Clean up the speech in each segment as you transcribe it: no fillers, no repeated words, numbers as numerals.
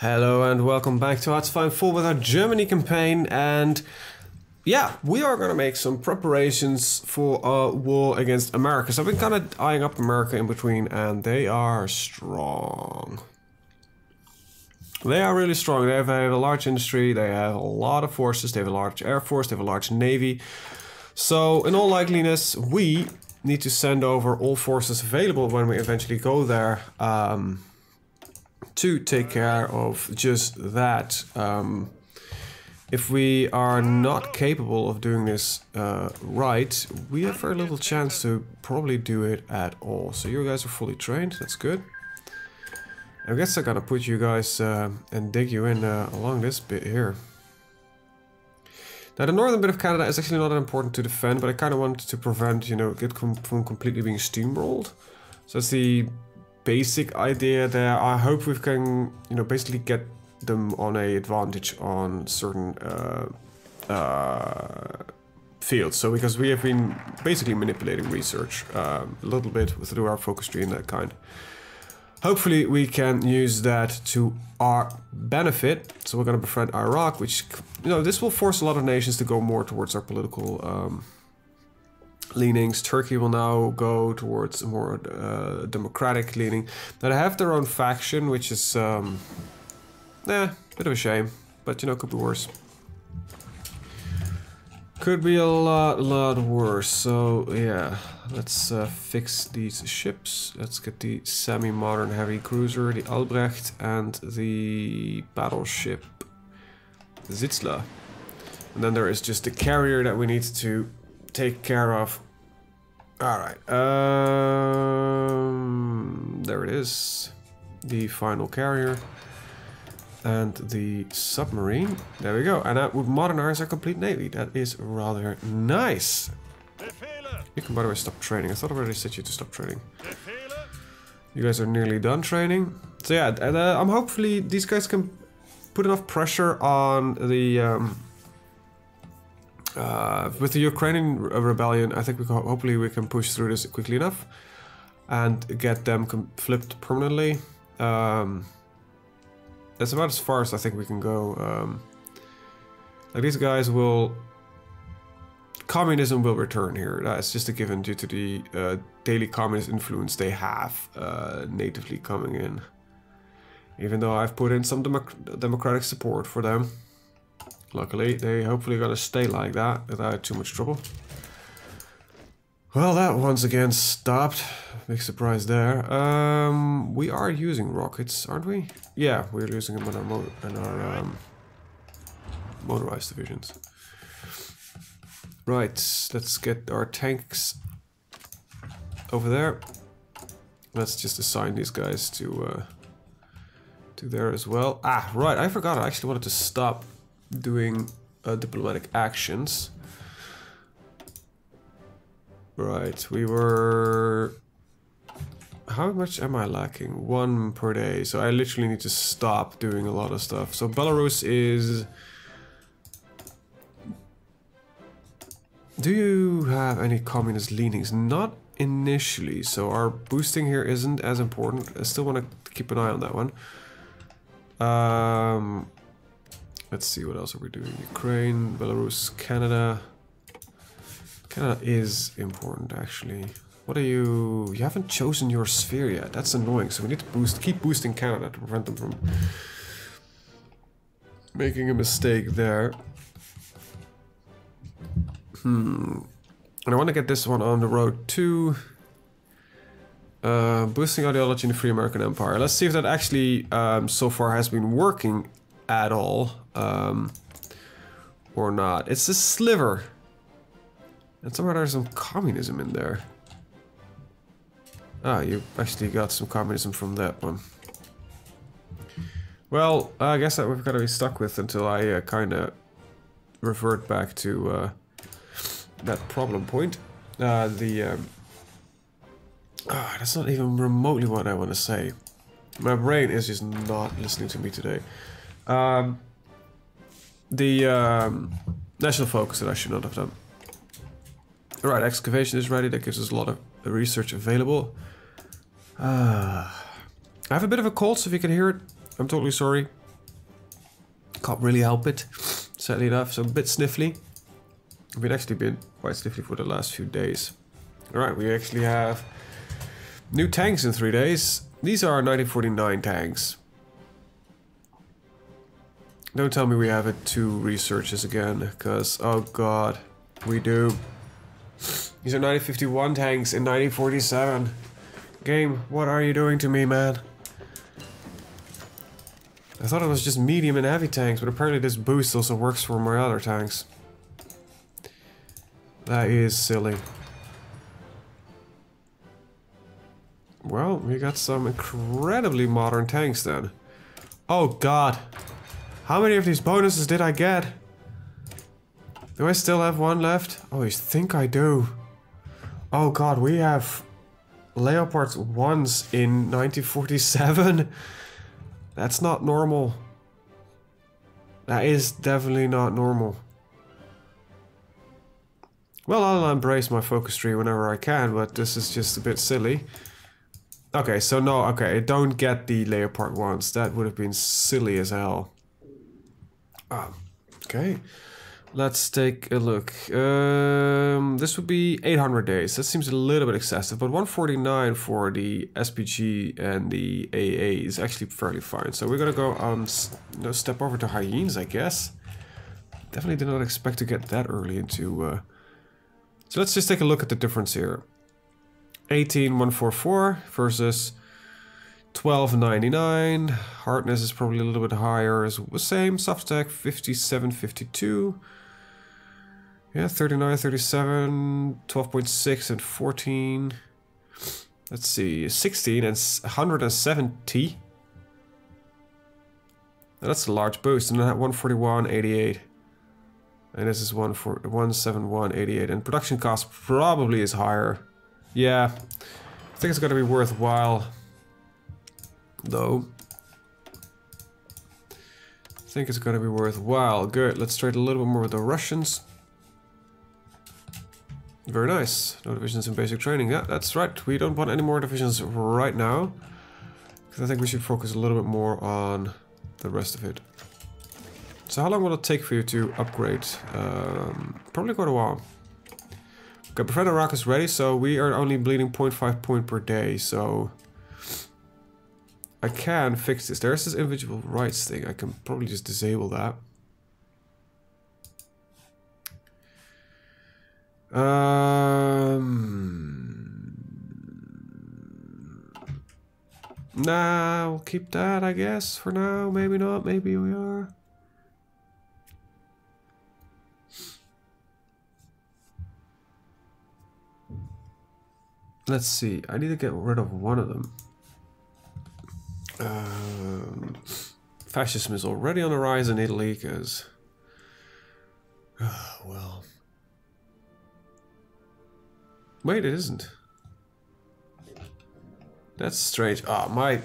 Hello and welcome back to HoI4 with our Germany campaign, and yeah, we are gonna make some preparations for a war against America. So I've been kind of eyeing up America in between, and they are strong. They are really strong. They have a large industry, they have a lot of forces, they have a large air force, they have a large navy. So in all likeliness, we need to send over all forces available when we eventually go there to take care of just that. If we are not capable of doing this right, we have very little chance to probably do it at all. So you guys are fully trained, that's good. I guess I'm gonna put you guys and dig you in along this bit here. Now the northern bit of Canada is actually not that important to defend, but I kind of wanted to prevent, you know, it from completely being steamrolled. So that's the basic idea there. I hope we can, you know, basically get them on a advantage on certain fields. So because we have been basically manipulating research a little bit through our focus tree and that kind. Hopefully we can use that to our benefit. So we're going to befriend Iraq, which, you know, this will force a lot of nations to go more towards our political leanings. Turkey will now go towards a more democratic leaning. Now they have their own faction, which is, bit of a shame, but you know, could be worse. Could be a lot worse. So yeah, let's fix these ships. Let's get the semi-modern heavy cruiser, the Albrecht, and the battleship Zitzler. And then there is just the carrier that we need to take care of. Alright, there it is. The final carrier. And the submarine. There we go. And that would modernize our complete navy. That is rather nice. You can, by the way, stop training. I thought I already said you to stop training. You guys are nearly done training. So yeah, and I'm hopefully these guys can put enough pressure on the with the Ukrainian rebellion. I think hopefully we can push through this quickly enough and get them flipped permanently. That's about as far as I think we can go. Like these guys will... Communism will return here. That's just a given due to the daily communist influence they have natively coming in. Even though I've put in some democratic support for them. Luckily, they hopefully gonna stay like that without too much trouble. Well, that once again stopped. Big surprise there. We are using rockets, aren't we? Yeah, we're using them in our motorized divisions. Right, let's get our tanks over there. Let's just assign these guys to there as well. Ah, right, I forgot. I actually wanted to stop doing diplomatic actions. Right, we were... How much am I lacking? 1 per day, so I literally need to stop doing a lot of stuff. So Belarus is... Do you have any communist leanings? Not initially, so our boosting here isn't as important. I still want to keep an eye on that one. Let's see, what else are we doing? Ukraine, Belarus, Canada. Canada is important, actually. What are you... You haven't chosen your sphere yet. That's annoying. So we need to keep boosting Canada to prevent them from making a mistake there. And I want to get this one on the road too. Boosting ideology in the Free American Empire. Let's see if that actually so far has been working at all. Or not. It's a sliver. And somehow there's some communism in there. Ah, you actually got some communism from that one. Well, I guess that we've got to be stuck with until I kind of revert back to that problem point. That's not even remotely what I want to say. My brain is just not listening to me today. National focus that I should not have done. Alright, excavation is ready. That gives us a lot of research available. I have a bit of a cold, so if you can hear it, I'm totally sorry. Can't really help it, sadly enough. So a bit sniffly. We've actually been quite sniffly for the last few days. Alright, we actually have new tanks in 3 days. These are 1949 tanks. Don't tell me we have it 2 researches again, because, oh god, we do. These are 1951 tanks in 1947. Game, what are you doing to me, man? I thought it was just medium and heavy tanks, but apparently this boost also works for my other tanks. That is silly. Well, we got some incredibly modern tanks then. Oh god. How many of these bonuses did I get? Do I still have 1 left? Oh, I think I do. Oh god, we have Leopard 1s in 1947. That's not normal. That is definitely not normal. Well, I'll embrace my focus tree whenever I can, but this is just a bit silly. Okay, so no, okay, I don't get the Leopard 1s. That would have been silly as hell. Okay, let's take a look. This would be 800 days. That seems a little bit excessive, but 149 for the SPG and the AA is actually fairly fine. So we're gonna go step over to hyenas, I guess. Definitely did not expect to get that early into. So let's just take a look at the difference here. 18,144 versus 1299. Hardness is probably a little bit higher as the same. Soft attack 5752. Yeah, 39, 37, 12.6 and 14. Let's see, 16 and 170. Now that's a large boost, and that 141, 88. And this is 171, 88. And production cost probably is higher. Yeah, I think it's gonna be worthwhile. Though. I think it's gonna be worthwhile. Good, let's trade a little bit more with the Russians. Very nice. No divisions in basic training. Yeah, that's right. We don't want any more divisions right now. Because I think we should focus a little bit more on the rest of it. So how long will it take for you to upgrade? Probably quite a while. Okay, Prevent Iraq is ready, so we are only bleeding 0.5 point per day, so I can fix this. There's this individual rights thing. I can probably just disable that. Nah, we'll keep that, I guess, for now. Maybe not, maybe we are. Let's see, I need to get rid of one of them. Fascism is already on the rise in Italy, because... well... Wait, it isn't. That's strange. Ah, my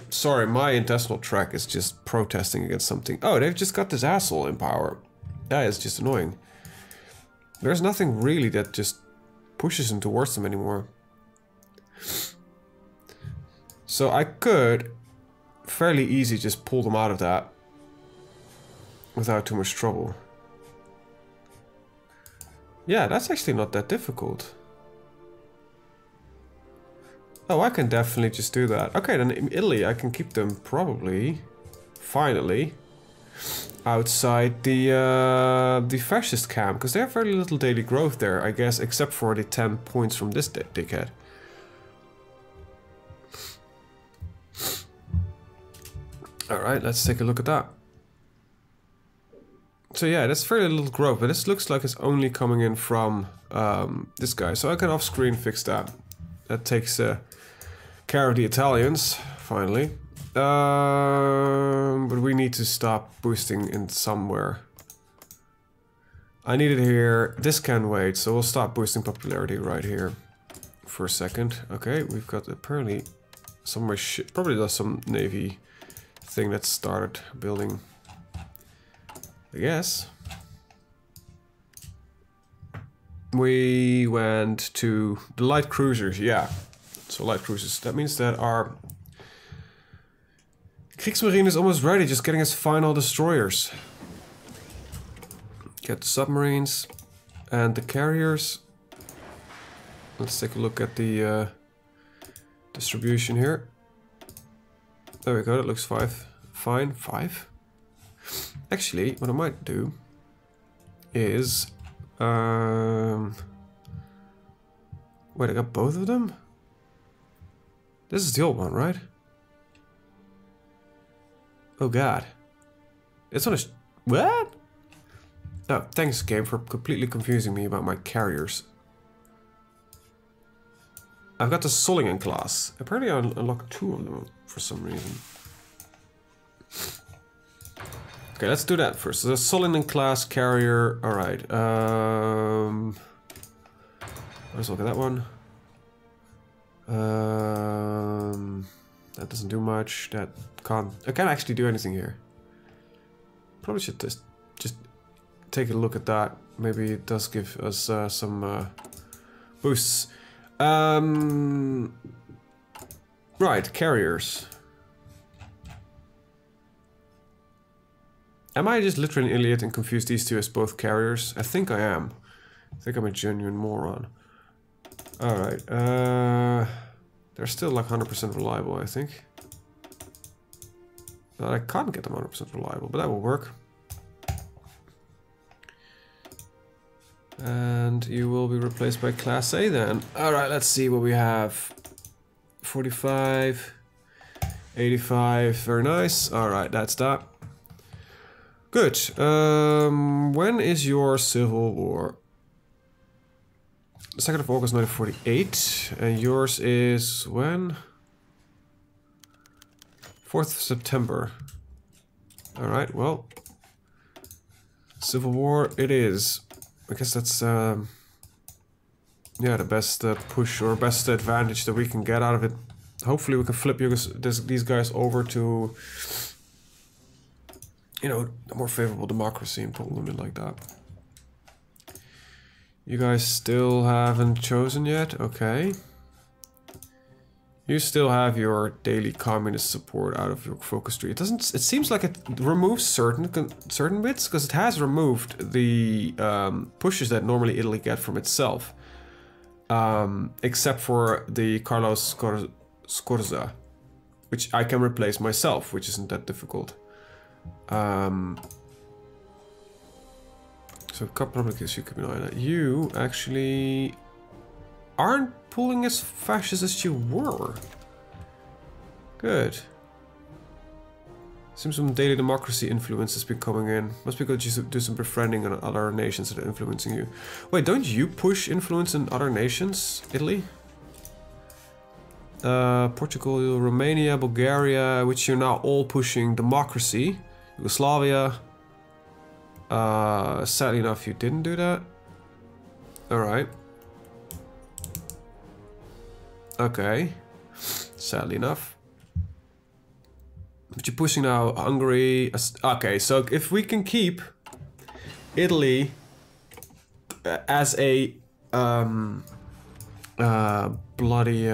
intestinal tract is just protesting against something. Oh, they've just got this asshole in power. That is just annoying. There's nothing really that just pushes him towards them anymore. So I could fairly easy just pull them out of that without too much trouble. Yeah, that's actually not that difficult. Oh, I can definitely just do that. Okay, then in Italy I can keep them probably, finally, outside the fascist camp, because they have very little daily growth there, I guess, except for the 10 points from this dickhead. Alright, let's take a look at that. So yeah, that's very little growth, but this looks like it's only coming in from this guy. So I can off-screen fix that. That takes care of the Italians, finally. But we need to stop boosting in somewhere. I need it here. This can wait, so we'll stop boosting popularity right here for a second. Okay, we've got apparently somewhere probably there's some navy thing that started building, I guess. We went to the light cruisers, yeah. So light cruisers, that means that our Kriegsmarine is almost ready, just getting its final destroyers. Get the submarines and the carriers. Let's take a look at the distribution here. There we go, that looks fine. 5? Actually, what I might do is... wait, I got both of them? This is the old one, right? Oh god. It's on a... What? Oh, thanks game for completely confusing me about my carriers. I've got the Solingen class. Apparently I unlocked 2 of them for some reason. Okay, let's do that first. So the Solingen class carrier. Alright. Let's look at that one. That doesn't do much. That can't... I can't actually do anything here. Probably should just take a look at that. Maybe it does give us some boosts. Right, carriers. Am I just literally an idiot and confuse these two as both carriers? I think I am. I think I'm a genuine moron. Alright, they're still like 100% reliable, I think. I can't get them 100% reliable, but that will work. And you will be replaced by Class A then. Alright, let's see what we have. 45, 85, very nice. Alright, that's that. Good. When is your Civil War? 2nd of August 1948. And yours is when? 4th of September. Alright, well. Civil War it is. I guess that's yeah, the best push or best advantage that we can get out of it. Hopefully we can flip these guys over to, you know, a more favorable democracy and pull them in like that. You guys still haven't chosen yet? Okay. You still have your daily communist support out of your focus tree. It doesn't. It seems like it removes certain bits because it has removed the pushes that normally Italy get from itself, except for the Carlos Scorza, which I can replace myself, which isn't that difficult. So a couple of things you keep an eye on that. You actually aren't pulling as fascist as you were. Good. Seems some daily democracy influence has been coming in. Must be good to do some befriending on other nations that are influencing you. Wait, don't you push influence in other nations? Italy? Portugal, Romania, Bulgaria, which you're now all pushing democracy. Yugoslavia. Sadly enough, you didn't do that. Alright. Okay. Sadly enough. But you're pushing now Hungary. Okay, so if we can keep Italy as a bloody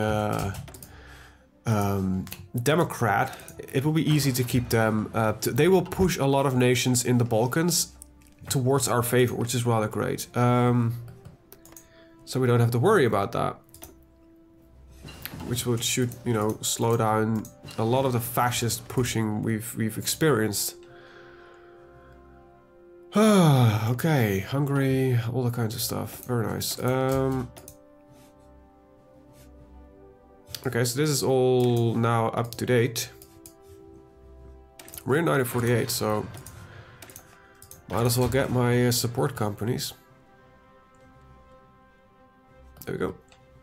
democrat, it will be easy to keep them. They will push a lot of nations in the Balkans towards our favor, which is rather great. So we don't have to worry about that. Which should, you know, slow down a lot of the fascist pushing we've experienced. Okay, Hungary, all the kinds of stuff. Very nice. Okay, so this is all now up to date. We're in 1948, so might as well get my support companies. There we go.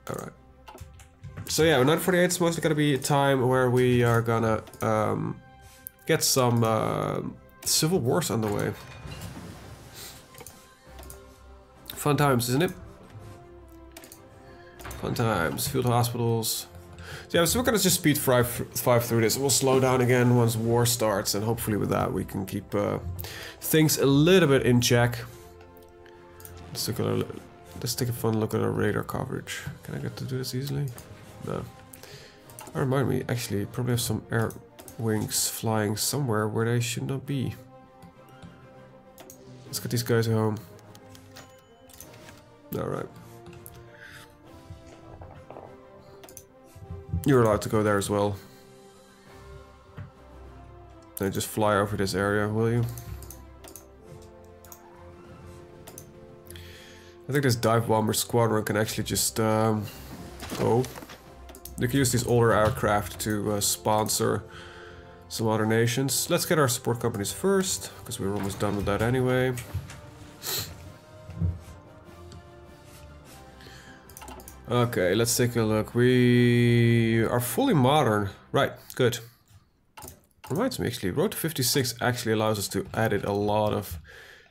All right. So yeah, 1948 is mostly gonna be a time where we are gonna get some civil wars underway. Fun times, isn't it? Fun times. Field hospitals. So yeah, so we're gonna just speed 5 through this. We'll slow down again once war starts, and hopefully with that we can keep things a little bit in check. Let's take a fun look at our radar coverage. Can I get to do this easily? No. Oh, remind me, actually, probably have some air wings flying somewhere where they should not be. Let's get these guys home. Alright. You're allowed to go there as well. Then just fly over this area, will you? I think this dive bomber squadron can actually just go. They can use these older aircraft to sponsor some other nations. Let's get our support companies first, because we're almost done with that anyway. Okay, let's take a look. We are fully modern. Right, good. Reminds me, actually, R'56 actually allows us to edit a lot of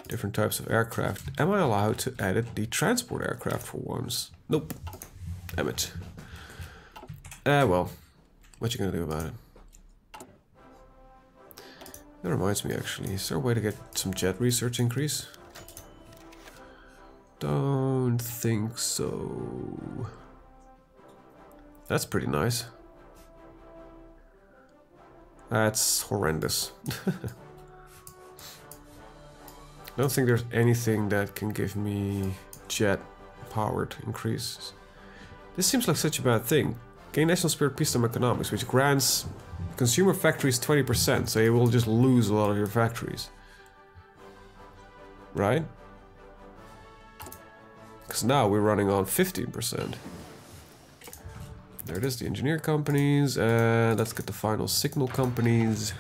different types of aircraft. Am I allowed to edit the transport aircraft for once? Nope. Damn it. Well, what you gonna do about it? That reminds me, actually, is there a way to get some jet research increase? Don't think so. That's pretty nice. That's horrendous. I don't think there's anything that can give me jet-powered increases. This seems like such a bad thing. Gain national spirit, peacetime economics, which grants consumer factories 20%, so you will just lose a lot of your factories. Right? Because now we're running on 15%. There it is, the engineer companies, and let's get the final signal companies.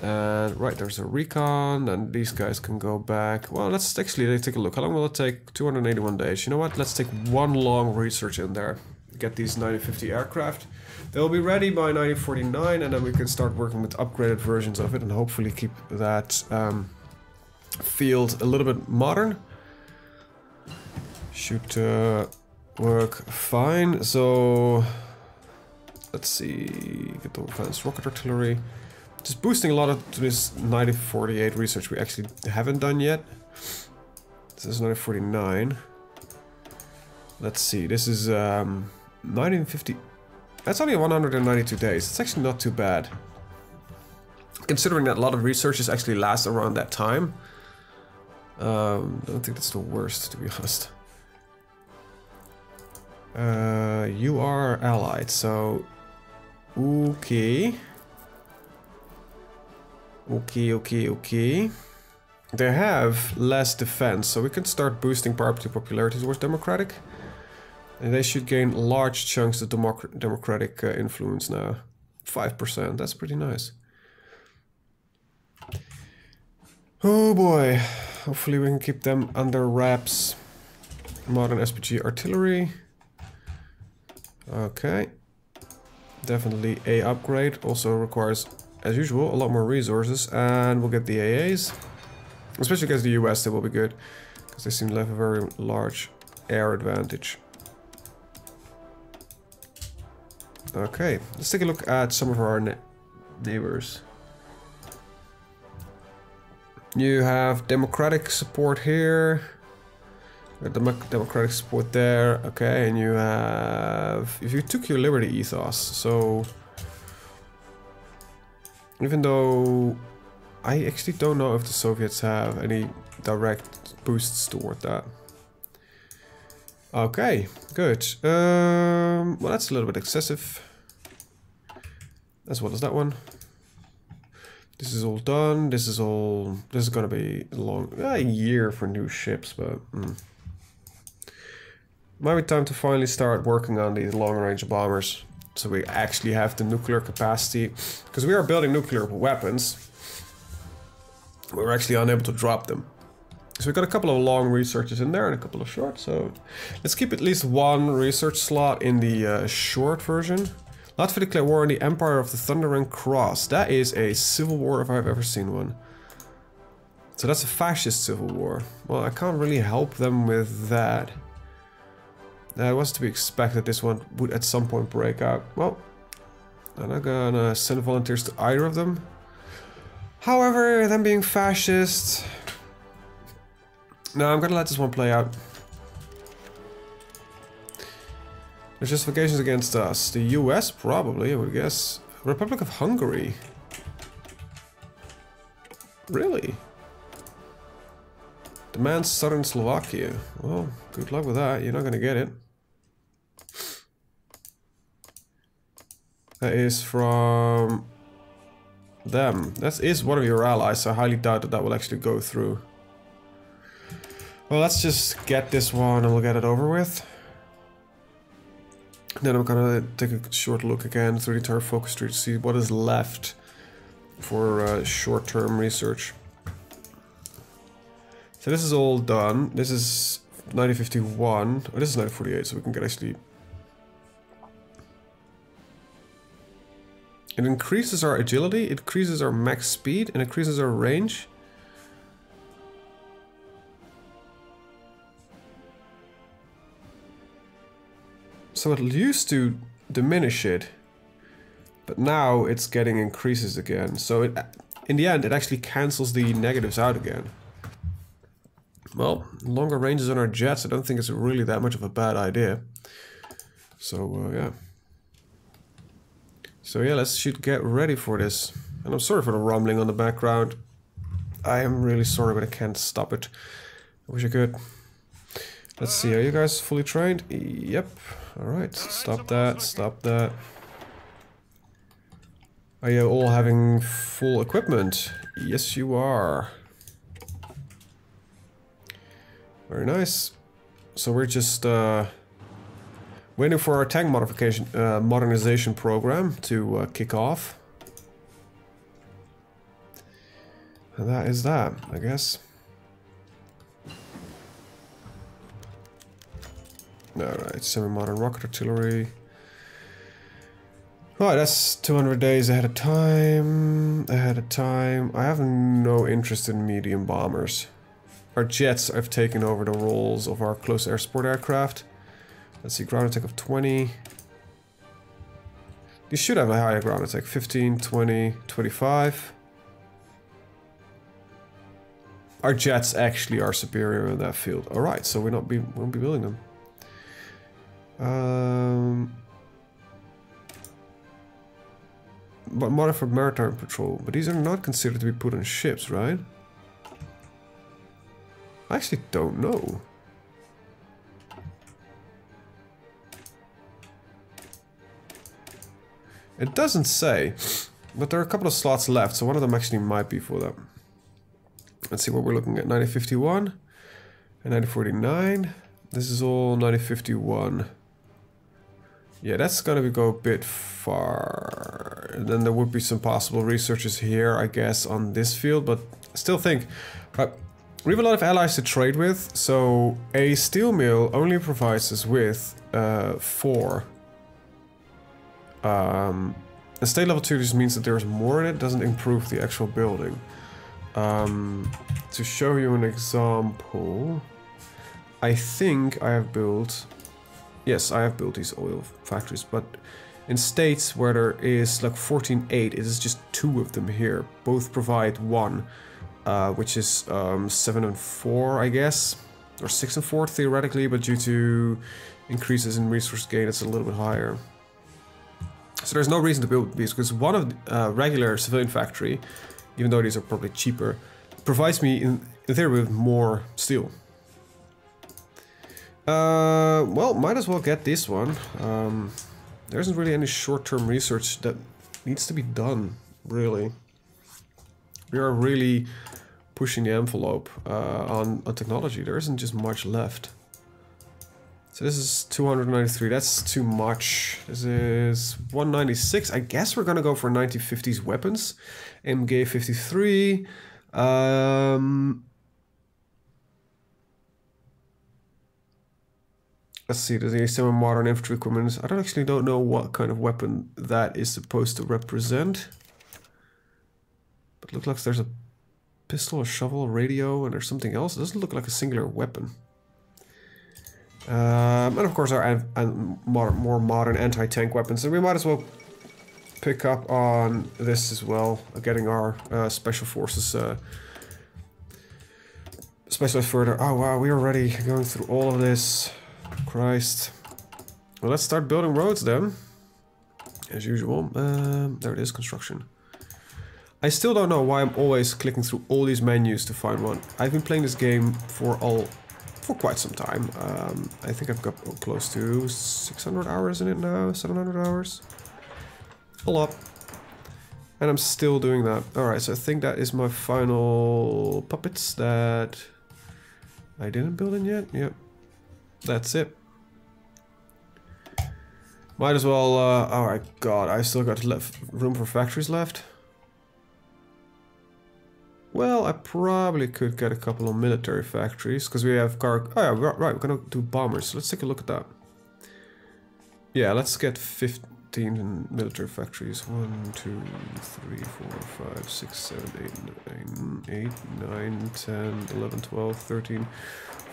And right, there's a recon, and these guys can go back. Well, let's actually take a look. How long will it take? 281 days. You know what? Let's take one long research in there. Get these 1950 aircraft. They'll be ready by 1949, and then we can start working with upgraded versions of it, and hopefully keep that field a little bit modern. Should work fine. So let's see, get the advanced rocket artillery. Just boosting a lot of this 1948 research we actually haven't done yet. This is 1949. Let's see, this is 1950. That's only 192 days. It's actually not too bad, considering that a lot of researches actually last around that time. I don't think that's the worst, to be honest. You are allied, so okay. Okay. They have less defense, so we can start boosting party popularity towards democratic. And they should gain large chunks of democratic influence now. 5%, that's pretty nice. Oh boy, hopefully we can keep them under wraps. Modern SPG artillery. Okay. Definitely a upgrade, also requires, as usual, a lot more resources, and we'll get the AAs. Especially against the US, they will be good, because they seem to have a very large air advantage. Okay, let's take a look at some of our neighbors. You have democratic support here. Democratic support there. Okay, and you have... If you took your liberty ethos, so... Even though... I actually don't know if the Soviets have any direct boosts toward that. Okay, good. Well, that's a little bit excessive. As well as that one. This is all done. This is gonna be a year for new ships, but might be time to finally start working on these long-range bombers, so we actually have the nuclear capacity. Because we are building nuclear weapons, we're actually unable to drop them. So we've got a couple of long researches in there and a couple of short. So let's keep at least one research slot in the short version. Latvia declare war on the Empire of the Thunder and Cross. That is a civil war if I've ever seen one. So that's a fascist civil war. Well, I can't really help them with that. It was to be expected this one would at some point break out. Well, I'm not gonna send volunteers to either of them. However, them being fascist... No, I'm gonna let this one play out. There's justifications against us. The US, probably, I would guess. Republic of Hungary. Really? Demands southern Slovakia. Well, good luck with that. You're not gonna get it. That is from them. That is one of your allies, so I highly doubt that that will actually go through. Well, let's just get this one and we'll get it over with. Then I'm gonna take a short look again through the entire focus tree to see what is left for short-term research. So this is all done. This is 1951. Oh, this is 1948, so we can get actually... It increases our agility, it increases our max speed, and increases our range. So it used to diminish it, but now it's getting increases again. So it, in the end, it actually cancels the negatives out again. Well, longer ranges on our jets, I don't think it's really that much of a bad idea. So, yeah. So yeah, let's get ready for this. And I'm sorry for the rumbling on the background. I am really sorry, but I can't stop it. I wish I could. Let's see, are you guys fully trained? Yep. Alright, stop that, stop that. Are you all having full equipment? Yes, you are. Very nice. So we're just waiting for our tank modernization program to kick off. And that is that, I guess. Alright, semi-modern rocket artillery. Right, that's 200 days ahead of time. I have no interest in medium bombers. Our jets have taken over the roles of our close air support aircraft. Let's see, ground attack of 20. These should have a higher ground attack, 15, 20, 25. Our jets actually are superior in that field. Alright, so we won't be building them. But modern for maritime patrol. But these are not considered to be put on ships, right? I actually don't know. It doesn't say, but there are a couple of slots left, so one of them actually might be for them. Let's see what we're looking at. 1951 and 1949. This is all 1951. Yeah, that's gonna go a bit far. And then there would be some possible researches here, I guess, on this field, but I still think... we have a lot of allies to trade with, so a steel mill only provides us with 4. A state level 2 just means that there's more in it, doesn't improve the actual building. To show you an example, I think I have built... Yes, I have built these oil factories, but in states where there is like 14.8, it is just 2 of them here. Both provide 1, which is 7 and 4, I guess, or 6 and 4 theoretically, but due to increases in resource gain, it's a little bit higher. So there's no reason to build these, because one of the regular civilian factory, even though these are probably cheaper, provides me in theory with more steel. Well, might as well get this one. There isn't really any short-term research that needs to be done, really. We are really pushing the envelope on technology. There isn't just much left. So this is 293, that's too much. This is 196. I guess we're gonna go for 1950s weapons. MG 53. Let's see, there's a semi-modern infantry equipment. I don't know what kind of weapon that is supposed to represent. But it looks like there's a pistol, a shovel, a radio, and there's something else. It doesn't look like a singular weapon. And of course our more modern anti-tank weapons. So we might as well pick up on this as well, getting our special forces specialized further. Oh wow, we're already going through all of this. Christ. Well, let's start building roads then, as usual. There it is, construction. I still don't know why I'm always clicking through all these menus to find one. I've been playing this game for quite some time. I think I've got close to 600 hours in it now, 700 hours. A lot. And I'm still doing that. Alright, so I think that is my final puppets that I didn't build in yet. Yep. That's it. Might as well, oh my god, I still got room for factories left. Well, I probably could get a couple of military factories, because we have oh yeah, right, we're gonna do bombers. Let's take a look at that. Yeah, let's get 15 military factories. 1, 2, 3, 4, 5, 6, 7, 8, 9, 10, 11, 12, 13,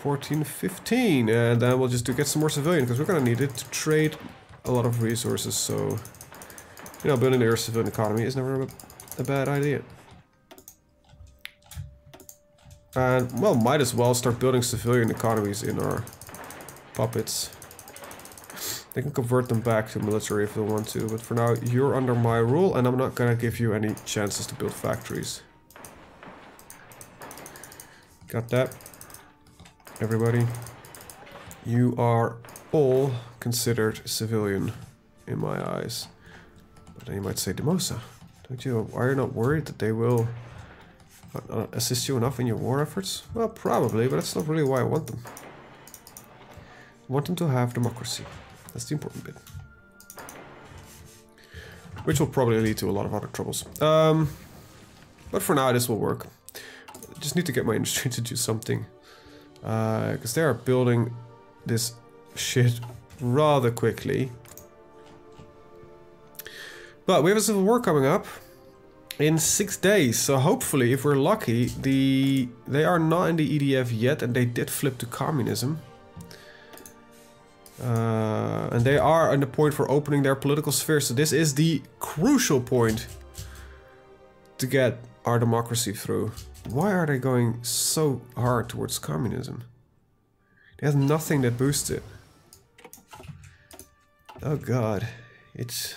14, 15. And then we'll just get some more civilian, because we're gonna need it to trade a lot of resources. So, you know, building a civilian economy is never a bad idea. And, well, might as well start building civilian economies in our puppets. They can convert them back to military if they want to, but for now, you're under my rule, and I'm not gonna give you any chances to build factories. Got that? Everybody? You are all considered civilian in my eyes. But then you might say, Dimosa, are you not worried that they will assist you enough in your war efforts? Well, probably, but that's not really why I want them. I want them to have democracy. That's the important bit. Which will probably lead to a lot of other troubles. But for now, this will work. I just need to get my industry to do something. Because they are building this shit rather quickly. But we have a civil war coming up in 6 days, so hopefully, if we're lucky, they are not in the EDF yet, and they did flip to communism. And they are on the point for opening their political sphere, so this is the crucial point to get our democracy through. Why are they going so hard towards communism? They have nothing that boosts it. Oh god, it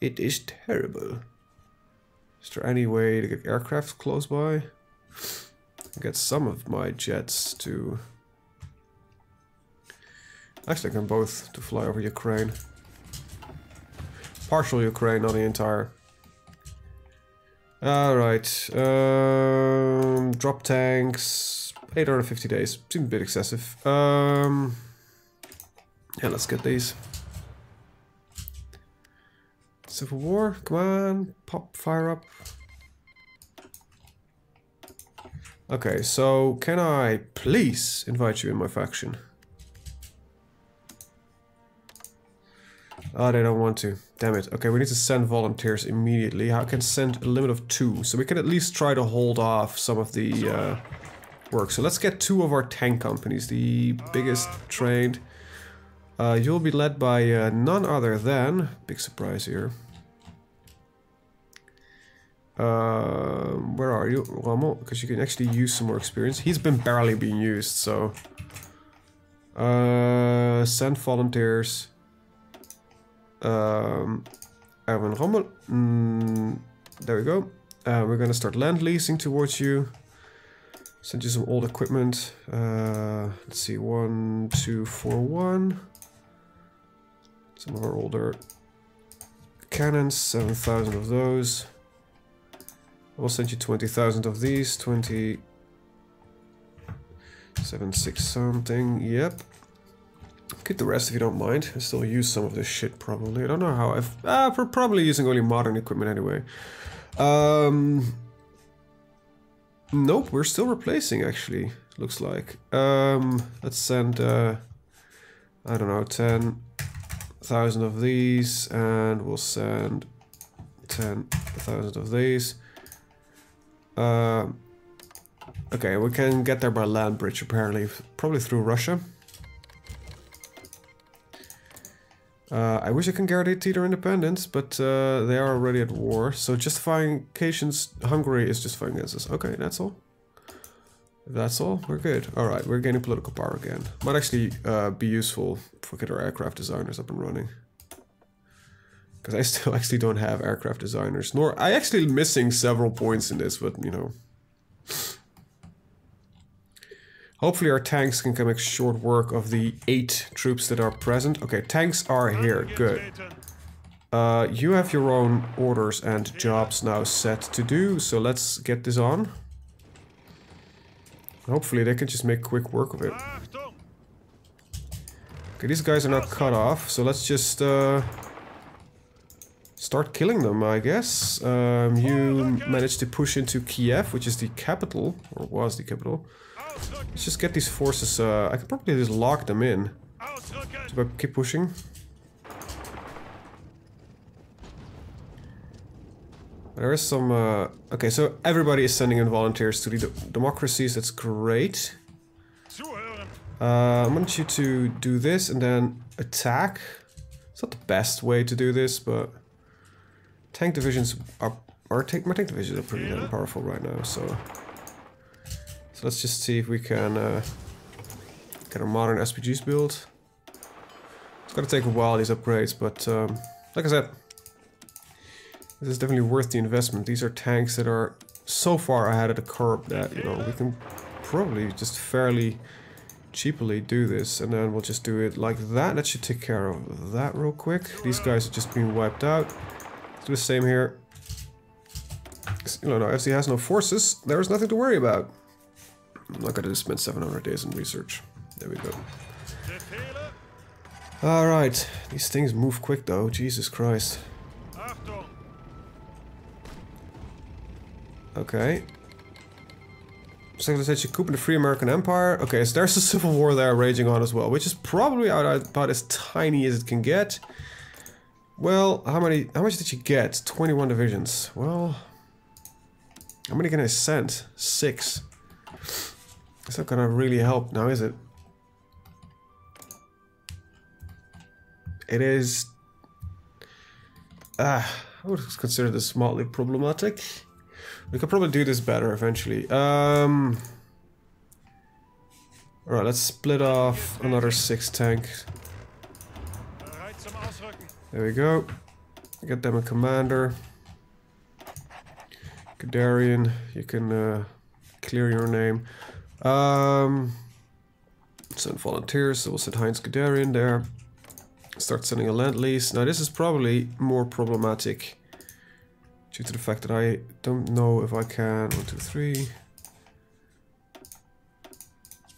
is terrible. Is there any way to get aircraft close by? Get some of my jets to... Actually, I can both to fly over Ukraine. Partial Ukraine, not the entire. Alright. Drop tanks. 850 days. Seems a bit excessive. Yeah, let's get these. Civil War, come on, fire up. Okay, so can I please invite you in my faction? Oh, they don't want to. Damn it. Okay, we need to send volunteers immediately. I can send a limit of 2, so we can at least try to hold off some of the work. So let's get 2 of our tank companies, the biggest trained. You'll be led by none other than... Big surprise here. Where are you, Rommel? Because you can actually use some more experience. He's been barely being used, so... send volunteers. Erwin Rommel. There we go. We're gonna start land leasing towards you. Send you some old equipment. Let's see, 1, 2, 4, 1. Some of our older cannons, 7,000 of those. I'll send you 20,000 of these, 20... 7, 6 something, yep. Keep the rest if you don't mind. I still use some of this shit probably. I don't know how we're probably using only modern equipment anyway. Nope, we're still replacing actually, looks like. Let's send, I don't know, 10,000 of these, and we'll send 10,000 of these. Okay, we can get there by land bridge apparently, probably through Russia. I wish I can guarantee their independence, but they are already at war. So justifying occasions, Hungary is justifying against us. Okay, that's all. If that's all, we're good. Alright, we're gaining political power again. Might actually be useful for get our aircraft designers up and running. Because I still actually don't have aircraft designers, nor I actually missing several points in this, but you know. Hopefully our tanks can make short work of the 8 troops that are present. Okay, tanks are here, good. You have your own orders and jobs now set to do, so let's get this on. Hopefully they can just make quick work of it. Okay, these guys are now cut off, so let's just start killing them, I guess. You managed to push into Kiev, which is the capital, or was the capital. Let's just get these forces, I could probably just lock them in. So keep pushing. There is some, okay, so everybody is sending in volunteers to the democracies, that's great. I want you to do this and then attack. It's not the best way to do this, but tank divisions are, my tank divisions are pretty damn powerful right now, so let's just see if we can get our modern SPGs built. It's gonna take a while, these upgrades, but like I said, this is definitely worth the investment. These are tanks that are so far ahead of the curve that, you know, we can probably just fairly cheaply do this, and then we'll just do it like that. That should take care of that real quick. These guys are just being wiped out. Let's do the same here. You know, if he has no forces, there is nothing to worry about. I'm not gonna spend 700 days in research. There we go. Alright, these things move quick though, Jesus Christ. Okay. Civilization coup in the Free American Empire. Okay, so there's a civil war there raging on as well, which is probably about as tiny as it can get. Well, how much did you get? 21 divisions. Well, how many can I send? 6. It's not gonna really help now, is it? It is... I would consider this mildly problematic. We could probably do this better eventually. Alright, let's split off another 6 tanks. There we go. Get them a commander. Guderian, you can clear your name. Send volunteers, so we'll send Heinz Guderian there. Start sending a land lease. Now this is probably more problematic due to the fact that I don't know if I can. 1, 2, 3.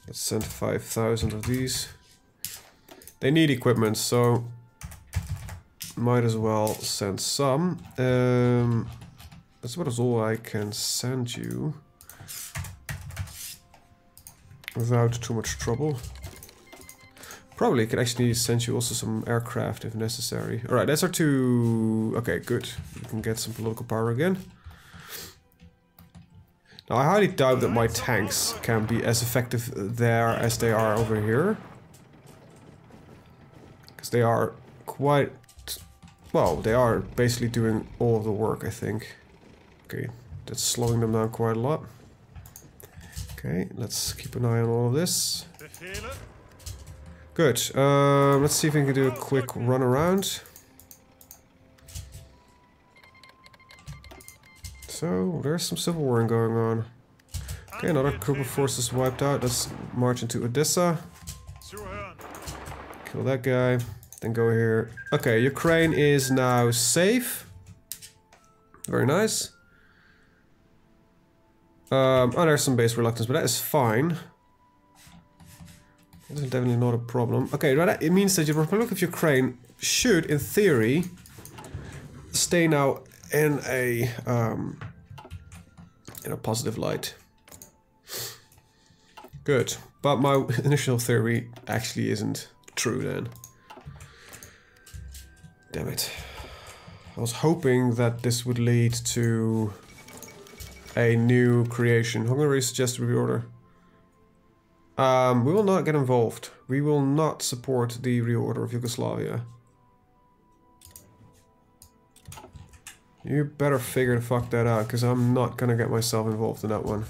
Let's send 5,000 of these. They need equipment, so might as well send some. That's about all I can send you without too much trouble. Probably could actually send you also some aircraft if necessary. Alright, that's our 2... Okay, good. We can get some political power again. Now, I highly doubt that my tanks can be as effective there as they are over here. Because they are quite... Well, they are basically doing all of the work, I think. Okay, that's slowing them down quite a lot. Okay, let's keep an eye on all of this. Good. Let's see if we can do a quick run around. So, there's some civil warring going on. Okay, another group of forces wiped out. Let's march into Odessa. Kill that guy. Then go here. Okay, Ukraine is now safe. Very nice. Oh, there's some base reluctance, but that is fine. That's definitely not a problem. Okay, it means that the Republic of Ukraine should, in theory, stay now in a positive light. Good, but my initial theory actually isn't true then. Damn it. I was hoping that this would lead to a new creation. Hungary suggests reorder. We will not get involved. We will not support the reorder of Yugoslavia. You better figure the fuck that out, because I'm not gonna get myself involved in that one.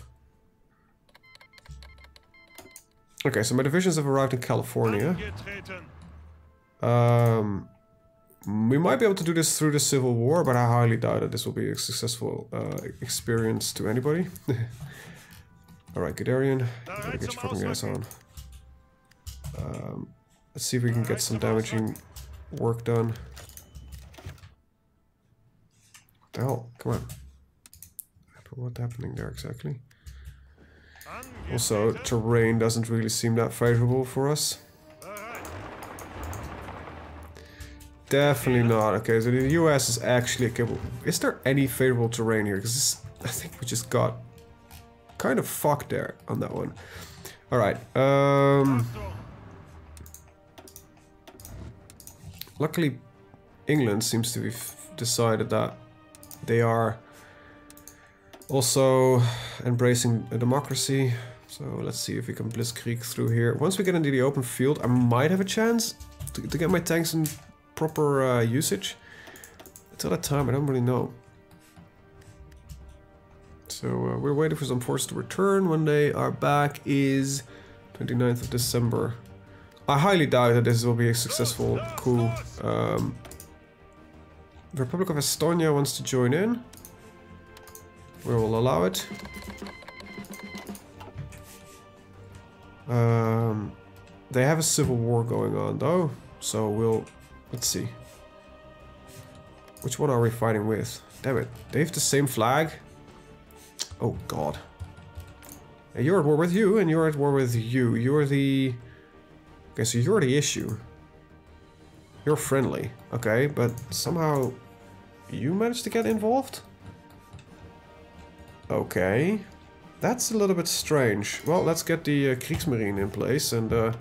Okay, so my divisions have arrived in California. We might be able to do this through the Civil War, but I highly doubt that this will be a successful experience to anybody. Alright, Guderian, get your fucking ass on. Let's see if we can get some damaging work done. What the hell? Come on. What's happening there exactly? Also, terrain doesn't really seem that favorable for us. Definitely not. Okay, so the US is actually capable. Is there any favorable terrain here? Because I think we just got kind of fucked there on that one. Alright. Luckily, England seems to have decided that they are also embracing a democracy. So let's see if we can blitzkrieg through here. Once we get into the open field, I might have a chance to get my tanks in proper usage. Until that time, I don't really know. So we're waiting for some forces to return. When they are back is 29th of December. I highly doubt that this will be a successful coup. The Republic of Estonia wants to join in. We will allow it. They have a civil war going on though, so let's see. Which one are we fighting with? Damn it, they have the same flag? Oh god. Hey, you're at war with you, and you're at war with you. You're the... Okay, so you're the issue. You're friendly, okay, but somehow you managed to get involved? Okay. That's a little bit strange. Well, let's get the Kriegsmarine in place and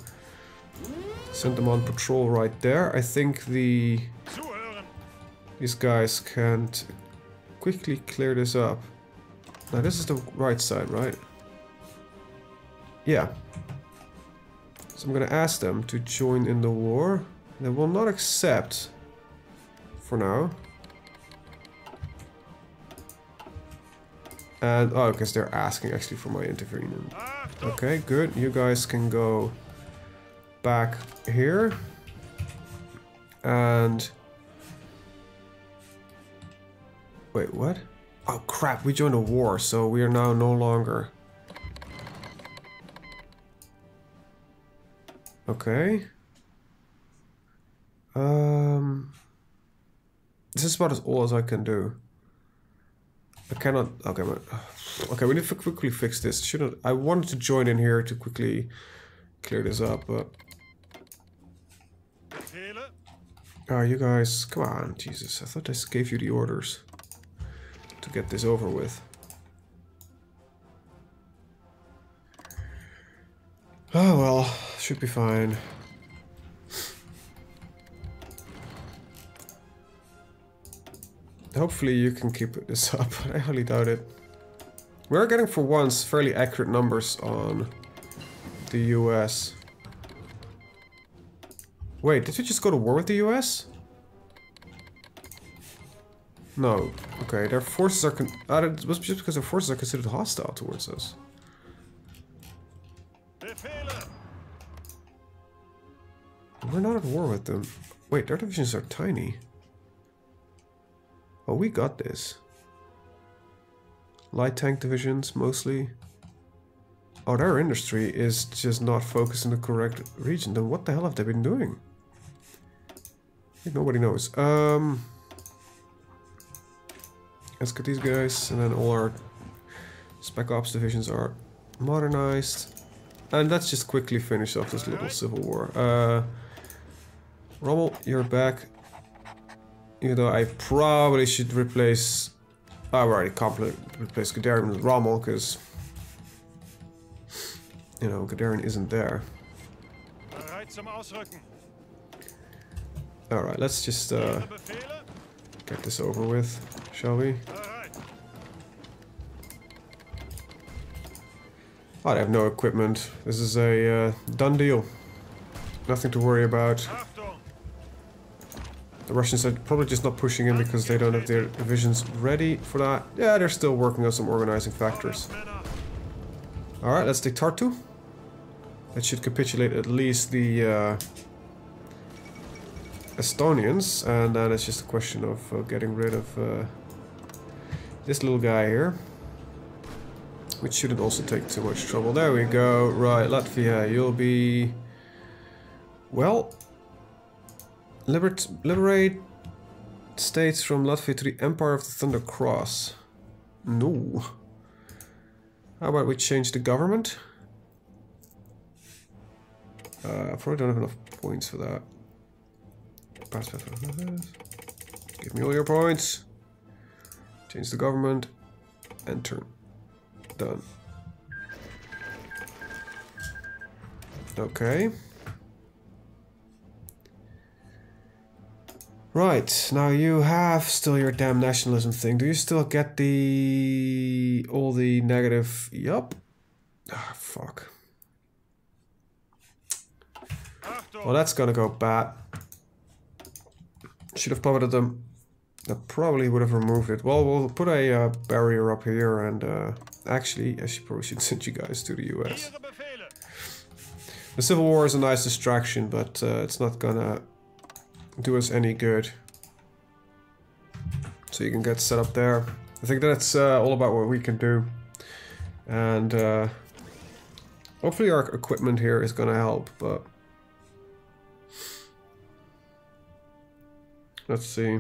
send them on patrol right there. I think these guys can't quickly clear this up. Now this is the right side, right? Yeah. So I'm gonna ask them to join in the war. They will not accept for now. And, oh, because they're asking actually for my intervening. Okay, good. You guys can go back here. And... Wait, what? Oh crap, we joined a war, so we are now no longer... Okay. This is about as all as I can do. I cannot... Okay, okay, we need to quickly fix this. Shouldn't... I wanted to join in here to quickly clear this up, but... Oh, you guys... Come on, Jesus. I thought I gave you the orders to get this over with. Oh, well. Should be fine. Hopefully you can keep this up, but I highly doubt it. We're getting for once fairly accurate numbers on the US. Wait, did we just go to war with the US? No. Okay, their forces are... it was just because their forces are considered hostile towards us. We're not at war with them. Wait, their divisions are tiny. Oh, we got this. Light tank divisions, mostly. Oh, their industry is just not focused in the correct region. Then what the hell have they been doing? Nobody knows. Let's get these guys, and then all our Spec Ops divisions are modernized. And let's just quickly finish off this little civil war. Rommel, you're back. Even though I probably should replace... I've already replaced Guderian with Rommel, because... You know, Guderian isn't there. Alright, let's just get this over with, shall we? Oh, they have no equipment. This is a done deal. Nothing to worry about. The Russians are probably just not pushing in because they don't have their divisions ready for that. Yeah, they're still working on some organizing factors. Alright, let's take Tartu. That should capitulate at least the Estonians, and then it's just a question of getting rid of this little guy here, which shouldn't also take too much trouble. There we go. Right, Latvia, you'll be... Well... Liberate states from Latvia to the Empire of the Thunder Cross. No. How about we change the government? I probably don't have enough points for that. Give me all your points. Change the government. Enter. Done. Okay. Right, now you have still your damn nationalism thing. Do you still get the... all the negative... Yup. Ah, fuck. Well, that's gonna go bad. Should have puppeted them. That probably would have removed it. Well, we'll put a barrier up here and... actually, I probably should send you guys to the US. The Civil War is a nice distraction, but it's not gonna... do us any good. So you can get set up there. I think that's all about what we can do. And hopefully our equipment here is gonna help, but... Let's see.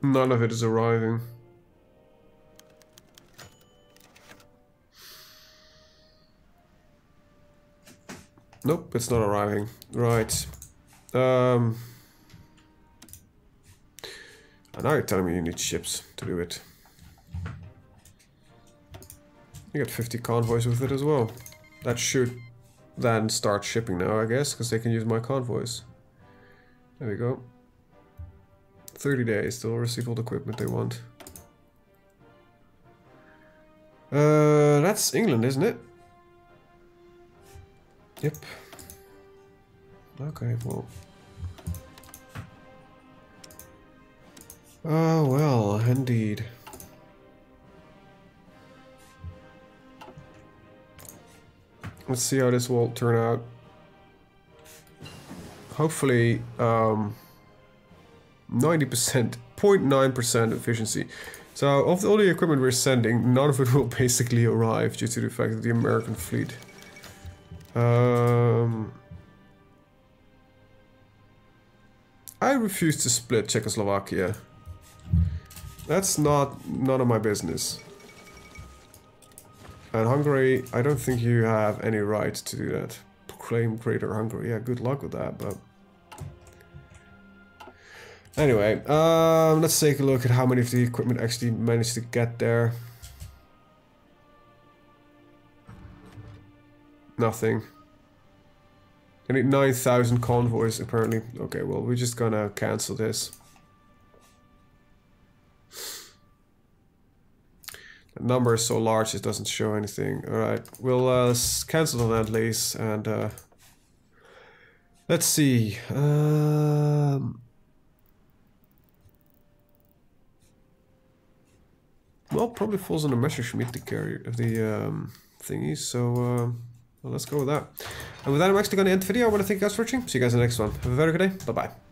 None of it is arriving. Nope, it's not arriving. Right. And now you're telling me you need ships to do it. You get 50 convoys with it as well. That should then start shipping now, I guess, because they can use my convoys. There we go. 30 days, they'll receive all the equipment they want. That's England, isn't it? Yep. Okay, well. Oh, well, indeed. Let's see how this will turn out. Hopefully, 90%, 0.9% efficiency. So, of all the equipment we're sending, none of it will basically arrive due to the fact that the American fleet. I refuse to split Czechoslovakia. That's none of my business. And Hungary, I don't think you have any right to do that. Proclaim Greater Hungary. Yeah, good luck with that, but... Anyway, let's take a look at how many of the equipment actually managed to get there. Nothing. I need 9,000 convoys, apparently. Okay, well, we're just gonna cancel this. The number is so large, it doesn't show anything. Alright, we'll cancel the land lease, and let's see. Well, probably falls on the Messerschmitt, the carrier of the thingies, so well, let's go with that. And with that, I'm actually going to end the video. I want to thank you guys for watching. See you guys in the next one. Have a very good day. Bye-bye.